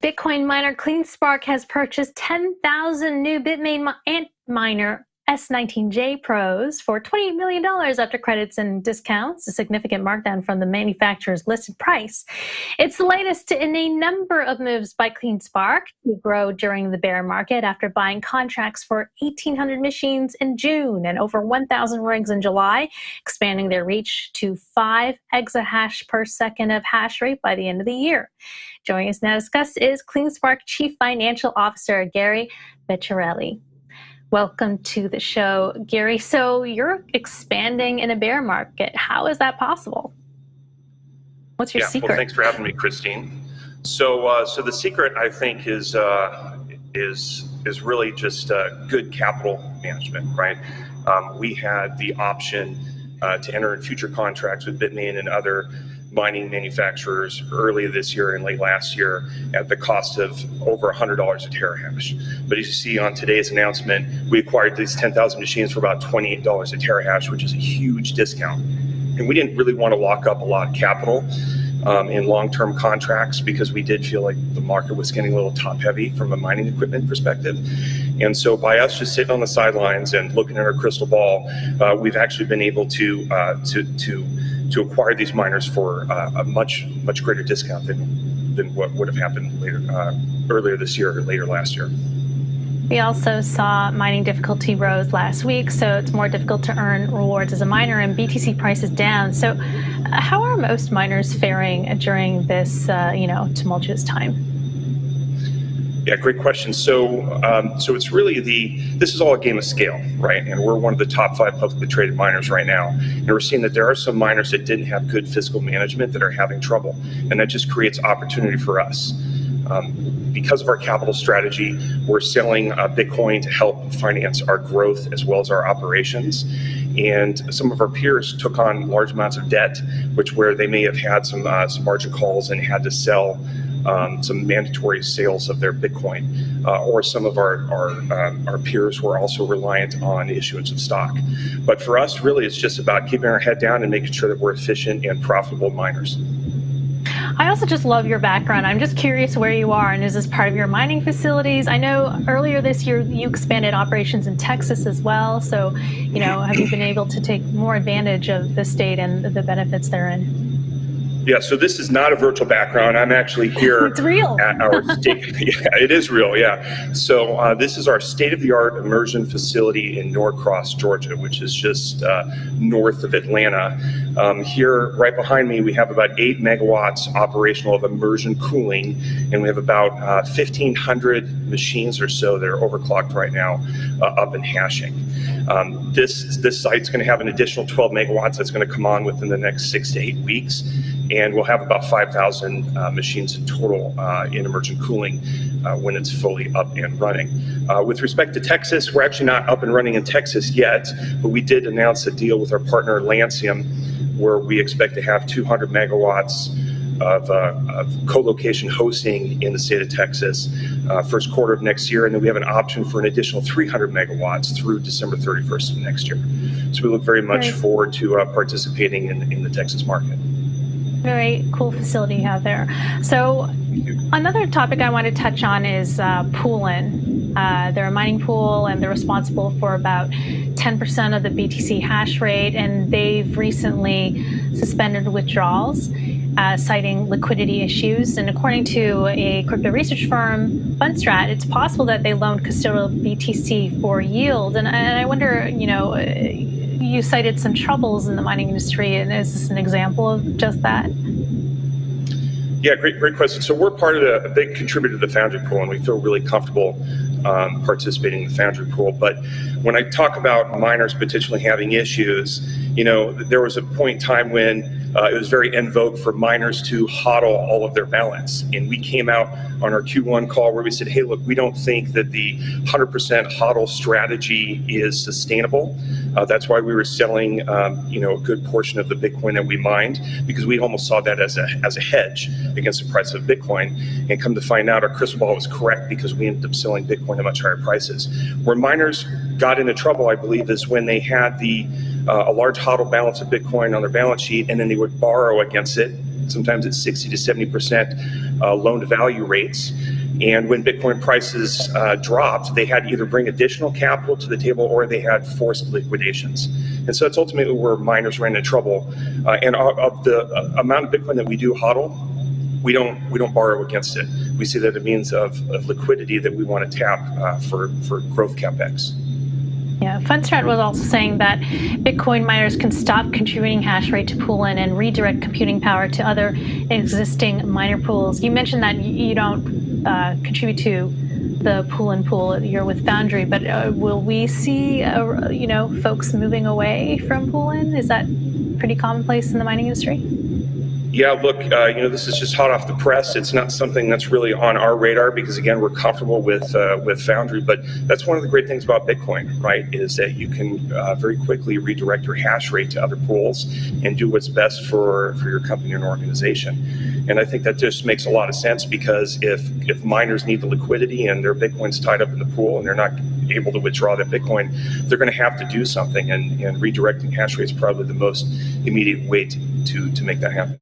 Bitcoin miner CleanSpark has purchased 10,000 new Bitmain miner S19J Pros for $28 million after credits and discounts, a significant markdown from the manufacturer's listed price. It's the latest in a number of moves by CleanSpark to grow during the bear market after buying contracts for 1,800 machines in June and over 1,000 rigs in July, expanding their reach to 5 exahash per second of hash rate by the end of the year. Joining us now to discuss is CleanSpark Chief Financial Officer Gary Vecchiarelli. Welcome to the show, Gary. So you're expanding in a bear market. How is that possible? What's your secret? Well, thanks for having me, Christine. So the secret, I think, is really just good capital management, right? We had the option to enter in future contracts with Bitmain and other mining manufacturers early this year and late last year at the cost of over $100 a terahash. But as you see on today's announcement, we acquired these 10,000 machines for about $28 a terahash, which is a huge discount. And we didn't really want to lock up a lot of capital in long-term contracts because we did feel like the market was getting a little top-heavy from a mining equipment perspective. And so by us just sitting on the sidelines and looking at our crystal ball, we've actually been able to acquire these miners for a much greater discount than what would have happened earlier this year or later last year. We also saw mining difficulty rose last week, so it's more difficult to earn rewards as a miner, and BTC price is down. So how are most miners faring during this tumultuous time? Yeah, great question. So it's really this is all a game of scale, right? And we're one of the top 5 publicly traded miners right now. And we're seeing that there are some miners that didn't have good fiscal management that are having trouble. And that just creates opportunity for us. Because of our capital strategy, we're selling Bitcoin to help finance our growth as well as our operations. And some of our peers took on large amounts of debt, where they may have had some margin calls and had to sell some mandatory sales of their Bitcoin, or some of our peers were also reliant on issuance of stock. But for us, really, it's just about keeping our head down and making sure that we're efficient and profitable miners. I also just love your background. I'm just curious where you are, and is this part of your mining facilities? I know earlier this year you expanded operations in Texas as well. So, have you been able to take more advantage of the state and the benefits therein? Yeah, so this is not a virtual background. I'm actually here it's real. At our state. Yeah, it is real, yeah. So this is our state-of-the-art immersion facility in Norcross, Georgia, which is just north of Atlanta. Here, right behind me, we have about 8 megawatts operational of immersion cooling, and we have about 1,500 machines or so that are overclocked right now, up and hashing. This site's going to have an additional 12 megawatts that's going to come on within the next 6 to 8 weeks. And we'll have about 5,000 machines in total in immersion cooling when it's fully up and running. With respect to Texas, we're actually not up and running in Texas yet, but we did announce a deal with our partner Lancium, where we expect to have 200 megawatts of co-location hosting in the state of Texas first quarter of next year, and then we have an option for an additional 300 megawatts through December 31st of next year. So we look very much forward to participating in the Texas market. Very cool facility you have there. So another topic I want to touch on is Poolin. They're a mining pool, and they're responsible for about 10% of the BTC hash rate, and they've recently suspended withdrawals, citing liquidity issues. And according to a crypto research firm, Fundstrat, it's possible that they loaned custodial BTC for yield. And I wonder, you cited some troubles in the mining industry, and is this an example of just that? Yeah, great question. So we're part of a big contributor to the Foundry Pool, and we feel really comfortable participating in the Foundry Pool. But when I talk about miners potentially having issues, there was a point in time when it was very en vogue for miners to hodl all of their balance. And we came out on our Q1 call where we said, hey, look, we don't think that the 100% hodl strategy is sustainable. That's why we were selling, a good portion of the Bitcoin that we mined, because we almost saw that as a hedge against the price of Bitcoin. And come to find out, our crystal ball was correct, because we ended up selling Bitcoin at much higher prices. Where miners got into trouble, I believe, is when they had a large hodl balance of Bitcoin on their balance sheet, and then they would borrow against it sometimes it's 60 to 70% loan to value rates. And when Bitcoin prices dropped, they had to either bring additional capital to the table or they had forced liquidations. And so it's ultimately where miners ran into trouble. And of the amount of Bitcoin that we do hodl, we don't borrow against it. We see that a means of liquidity that we want to tap for growth capex. Yeah, Fundstrat was also saying that Bitcoin miners can stop contributing hash rate to Poolin and redirect computing power to other existing miner pools. You mentioned that you don't contribute to the Poolin pool. You're with Foundry, but will we see folks moving away from Poolin? Is that pretty commonplace in the mining industry? Yeah, look, this is just hot off the press. It's not something that's really on our radar because, again, we're comfortable with Foundry. But that's one of the great things about Bitcoin, right, is that you can very quickly redirect your hash rate to other pools and do what's best for your company and organization. And I think that just makes a lot of sense because if miners need the liquidity and their Bitcoin's tied up in the pool and they're not able to withdraw that Bitcoin, they're going to have to do something. And redirecting hash rate is probably the most immediate way to make that happen.